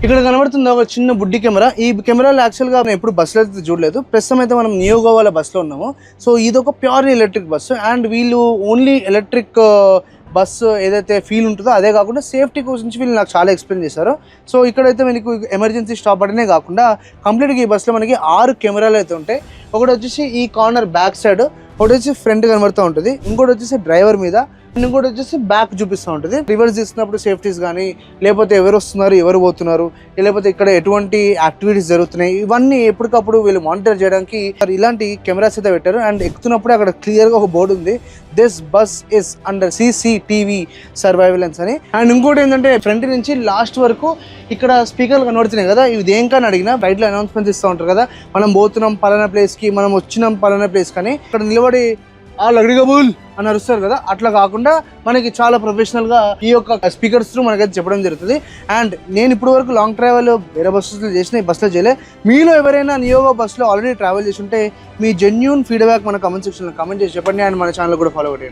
ఇక్కడ కనబడుతుంది ఒక చిన్న బుడ్డి కెమెరా. ఈ కెమెరాలో యాక్చువల్గా మనం ఎప్పుడు బస్సులో అయితే చూడలేదు. ప్రస్తుతం అయితే మనం నియో గోవాలో బస్సులో ఉన్నాము. సో ఇది ఒక ప్యూర్లీ ఎలక్ట్రిక్ బస్సు అండ్ వీళ్ళు ఓన్లీ ఎలక్ట్రిక్ బస్సు ఏదైతే ఫీల్ ఉంటుందో అదే కాకుండా సేఫ్టీ గురించి వీళ్ళు నాకు చాలా ఎక్స్ప్లెయిన్ చేశారు. సో ఇక్కడైతే మనకు ఎమర్జెన్సీ స్టాప్ బటనే కాకుండా కంప్లీట్గా ఈ బస్సులో మనకి 6 కెమెరాలు అయితే ఉంటాయి. ఒకటి వచ్చేసి ఈ కార్నర్ బ్యాక్ సైడ్, ఒకటి వచ్చి ఫ్రంట్ కనబడుతూ ఉంటుంది, ఇంకోటి వచ్చేసి డ్రైవర్ మీద, ఇంకోటి వచ్చేసి బ్యాక్ చూపిస్తూ ఉంటుంది. రివర్స్ చేస్తున్నప్పుడు సేఫ్టీస్ కానీ, లేకపోతే ఎవరు వస్తున్నారు ఎవరు పోతున్నారు, లేకపోతే ఇక్కడ ఎటువంటి యాక్టివిటీస్ జరుగుతున్నాయి, ఇవన్నీ ఎప్పటికప్పుడు వీళ్ళు మానిటర్ చేయడానికి ఇలాంటి కెమెరాస్ అయితే పెట్టారు. అండ్ ఎక్కుతున్నప్పుడు అక్కడ క్లియర్గా ఒక బోర్డు ఉంది, this bus is under CCTV surveillance అని. అండ్ ఇంకోటి ఏంటంటే ఫ్రంట్ నుంచి లాస్ట్ వరకు ఇక్కడ స్పీకర్లు కనబడుతున్నాయి కదా, ఇవి దేనికని అడిగినా బయటలో అనౌన్స్మెంట్స్ ఇస్తూ ఉంటారు కదా, మనం పోతున్నాం పలానా ప్లేస్కి, మనం వచ్చినాం పలానా ప్లేస్ కానీ, ఇక్కడ నిలబడి అగ్రిగబుల్ అని అరుస్తారు కదా, అట్లా కాకుండా మనకి చాలా ప్రొఫెషనల్గా ఈ యొక్క స్పీకర్స్ త్రూ మనకైతే చెప్పడం జరుగుతుంది. అండ్ నేను ఇప్పుడు వరకు లాంగ్ ట్రావెల్ వేరే బస్సులో చేసిన, ఈ బస్సులో చేయలే. మీలో ఎవరైనా నియోగో బస్సులో ఆల్రెడీ ట్రావెల్ చేసి ఉంటే మీ జెన్యూన్ ఫీడ్బ్యాక్ మన కమెంట్ సెక్షన్లో కమెంట్ చేసి చెప్పండి. అండ్ మన ఛానల్ కూడా ఫాలో అవ్వండి.